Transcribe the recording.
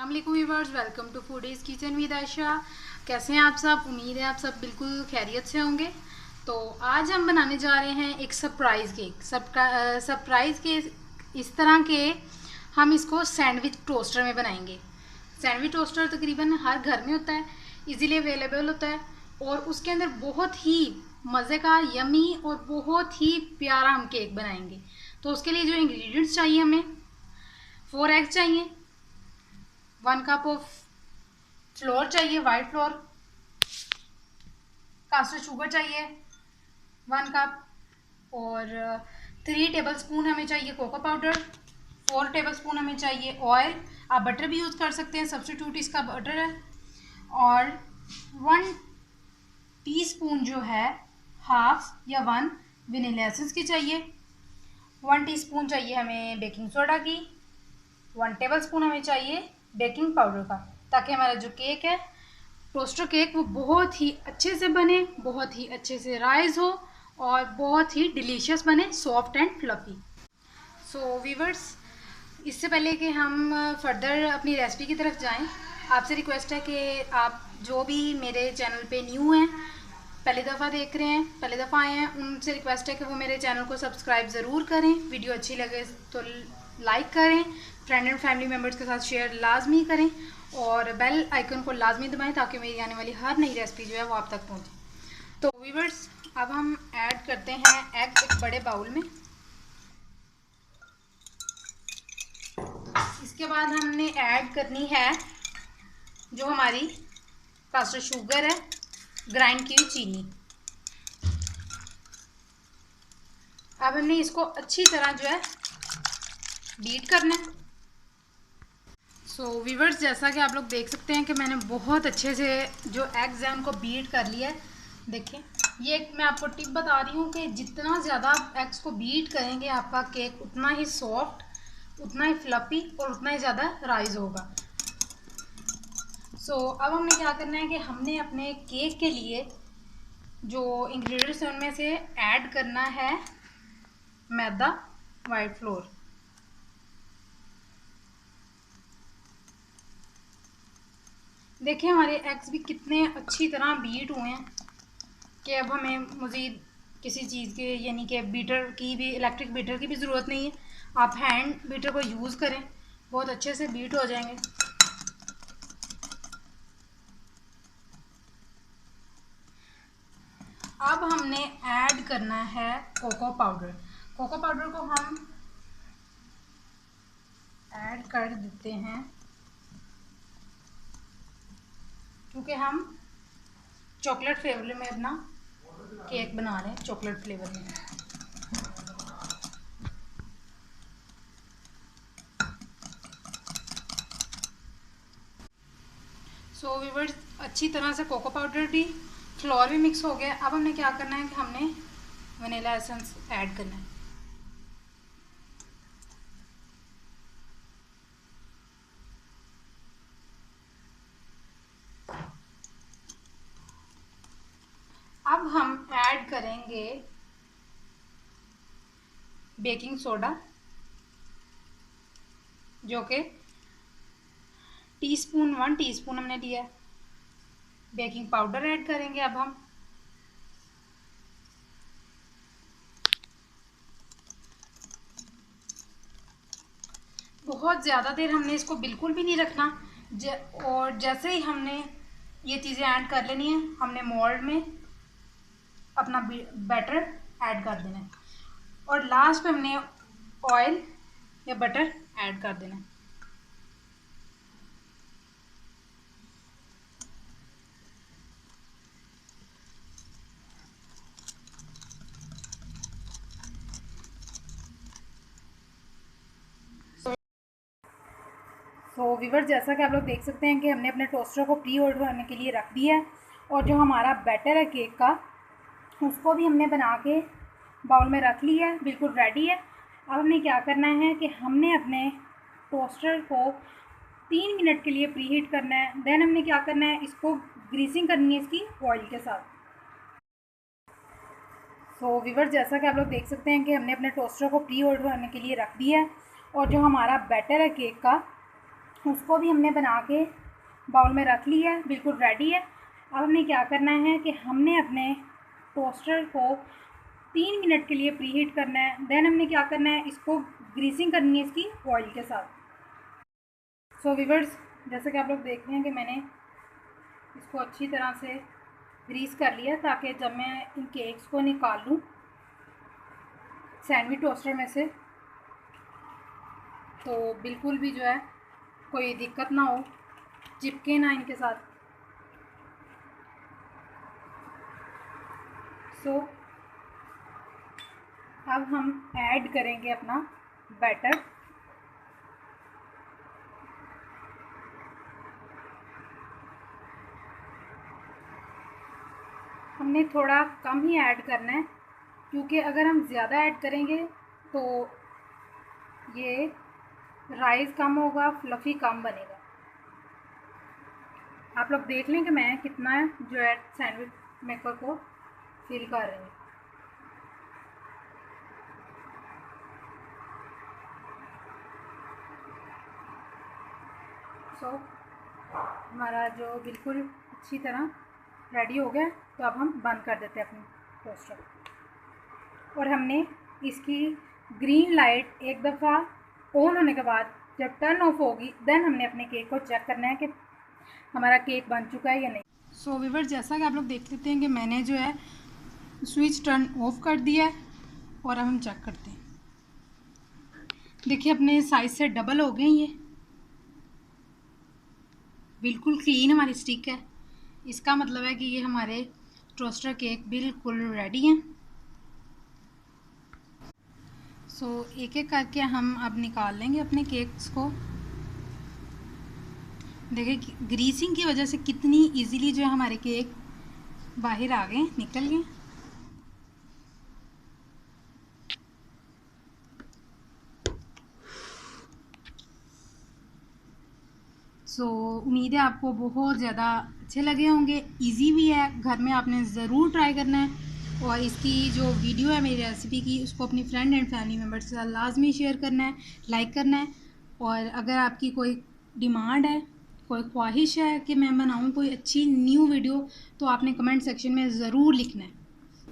अस्सलाम वालेकुम viewers, welcome to foodies kitchen with Ayesha. कैसे हैं आप सब? उम्मीद है आप सब बिल्कुल खैरियत से होंगे। तो आज हम बनाने जा रहे हैं एक सरप्राइज़ केक। सरप्राइज़ केक इस तरह के हम इसको सैंडविच टोस्टर में बनाएंगे। सैंडविच टोस्टर तकरीबन हर घर में होता है, इजीली अवेलेबल होता है और उसके अंदर बहुत ही मज़े का यमी और बहुत ही प्यारा हम केक बनाएंगे। तो उसके लिए जो इंग्रेडिएंट्स चाहिए, हमें 4 एग चाहिए, 1 कप ऑफ फ्लोर चाहिए, वाइट फ्लोर, कास्टर शुगर चाहिए 1 कप और 3 टेबल स्पून हमें चाहिए कोको पाउडर, 4 टेबल स्पून हमें चाहिए ऑयल। आप बटर भी यूज़ कर सकते हैं, सब्स्टिट्यूट इसका बटर है। और 1 टीस्पून जो है हाफ या 1 वनीला एसेंस की चाहिए। 1 टीस्पून चाहिए हमें बेकिंग सोडा की। 1 टेबल स्पून हमें चाहिए बेकिंग पाउडर का, ताकि हमारा जो केक है टोस्टर केक वो बहुत ही अच्छे से बने, बहुत ही अच्छे से राइज हो और बहुत ही डिलीशियस बने, soft and fluffy. So viewers, इससे पहले कि हम फर्दर अपनी रेसिपी की तरफ जाएं, आपसे रिक्वेस्ट है कि आप जो भी मेरे चैनल पे न्यू हैं, पहली दफ़ा देख रहे हैं, पहली दफ़ा आए हैं, उनसे रिक्वेस्ट है कि वो मेरे चैनल को सब्सक्राइब ज़रूर करें। वीडियो अच्छी लगे तो लाइक करें, फ्रेंड एंड फैमिली मेम्बर्स के साथ शेयर लाजमी करें और बेल आइकन को लाजमी दबाएं ताकि मेरी आने वाली हर नई रेसिपी जो है वो आप तक पहुंचे। तो व्यूअर्स, अब हम ऐड करते हैं एग एक बड़े बाउल में। इसके बाद हमने ऐड करनी है जो हमारी कास्टर शुगर है, ग्राइंड की हुई चीनी। अब हमने इसको अच्छी तरह जो है बीट करना है। सो वीवर्स, जैसा कि आप लोग देख सकते हैं कि मैंने बहुत अच्छे से जो एग्स हैं उनको बीट कर लिया है। देखिए, ये मैं आपको टिप बता रही हूँ कि जितना ज़्यादा आप एग्स को बीट करेंगे आपका केक उतना ही सॉफ्ट, उतना ही फ्लफी और उतना ही ज़्यादा राइज होगा। सो अब हमने क्या करना है कि हमने अपने केक के लिए जो इंग्रेडिएंट्स हैं उनमें से ऐड करना है मैदा, वाइट फ्लोर। देखिए, हमारे एग्स भी कितने अच्छी तरह बीट हुए हैं कि अब हमें मज़ीद किसी चीज़ के यानी कि बीटर की भी, इलेक्ट्रिक बीटर की भी ज़रूरत नहीं है। आप हैंड बीटर को यूज़ करें, बहुत अच्छे से बीट हो जाएंगे। अब हमने ऐड करना है कोको पाउडर। कोको पाउडर को हम ऐड कर देते हैं क्योंकि हम चॉकलेट फ्लेवर में अपना केक बना रहे हैं, चॉकलेट फ्लेवर में। सो व्यूअर्स, अच्छी तरह से कोको पाउडर भी, फ्लोर भी मिक्स हो गया। अब हमने क्या करना है कि हमने वनीला एसेंस ऐड करना है। अब हम ऐड करेंगे बेकिंग सोडा, जो कि 1 टीस्पून हमने लिया है। बेकिंग पाउडर ऐड करेंगे अब हम। बहुत ज़्यादा देर हमने इसको बिल्कुल भी नहीं रखना। और जैसे ही हमने ये चीज़ें ऐड कर लेनी है, हमने मोल्ड में अपना बैटर ऐड कर देना है और लास्ट में हमने ऑयल या बटर ऐड कर देना है। तो व्यूअर्स, जैसा कि आप लोग देख सकते हैं कि हमने अपने टोस्टर को प्री होल्ड करने के लिए रख दिया है और जो हमारा बैटर है केक का, उसको भी हमने बना के बाउल में रख लिया है, बिल्कुल रेडी है। अब हमें क्या करना है कि हमने अपने टोस्टर को 3 मिनट के लिए प्री हीट करना है। देन हमने क्या करना है, इसको ग्रीसिंग करनी है इसकी ऑयल के साथ। तो व्यूअर्स, जैसा कि आप लोग देख सकते हैं कि हमने अपने टोस्टर को प्री होल्ड करने के लिए रख दिया है और जो हमारा बैटर है केक का, उसको भी हमने बना के बाउल में रख लिया है, बिल्कुल रेडी है। अब हमने क्या करना है कि हमने अपने टोस्टर को 3 मिनट के लिए प्री हीट करना है। देन हमने क्या करना है, इसको ग्रीसिंग करनी है इसकी ऑयल के साथ। सो व्यूअर्स, जैसे कि आप लोग देख रहे हैं कि मैंने इसको अच्छी तरह से ग्रीस कर लिया ताकि जब मैं इन केक्स को निकाल लूँ सैंडविच टोस्टर में से तो बिल्कुल भी जो है कोई दिक्कत ना हो, चिपके ना इनके साथ। सो अब हम ऐड करेंगे अपना बैटर। हमने थोड़ा कम ही ऐड करना है क्योंकि अगर हम ज़्यादा ऐड करेंगे तो ये राइस कम होगा, फ्लफ़ी कम बनेगा। आप लोग देख लें कि मैं कितना जो है सैंडविच मेकर को फिल कर रही हूँ। सो हमारा जो बिल्कुल अच्छी तरह रेडी हो गया, तो अब हम बंद कर देते हैं अपनी टोस्टर। और हमने इसकी ग्रीन लाइट एक दफ़ा ऑन होने के बाद जब टर्न ऑफ होगी देन हमने अपने केक को चेक करना है कि हमारा केक बन चुका है या नहीं। सो व्यूअर्स, जैसा कि आप लोग देख लेते हैं कि मैंने जो है स्विच टर्न ऑफ कर दिया है और अब हम चेक करते हैं। देखिए अपने साइज़ से डबल हो गए ये, बिल्कुल क्लीन हमारी स्टिक है। इसका मतलब है कि ये हमारे टोस्टर केक बिल्कुल रेडी हैं। सो एक एक करके हम अब निकाल लेंगे अपने केक्स को। देखिए ग्रीसिंग की वजह से कितनी इजीली जो है हमारे केक बाहर आ गए, निकल गए। सो उम्मीद है आपको बहुत ज़्यादा अच्छे लगे होंगे। इजी भी है, घर में आपने ज़रूर ट्राई करना है। और इसकी जो वीडियो है मेरी रेसिपी की, उसको अपनी फ्रेंड एंड फैमिली मेम्बर्स के साथ लाजमी शेयर करना है, लाइक करना है। और अगर आपकी कोई डिमांड है, कोई ख्वाहिश है कि मैं बनाऊं कोई अच्छी न्यू वीडियो, तो आपने कमेंट सेक्शन में ज़रूर लिखना है।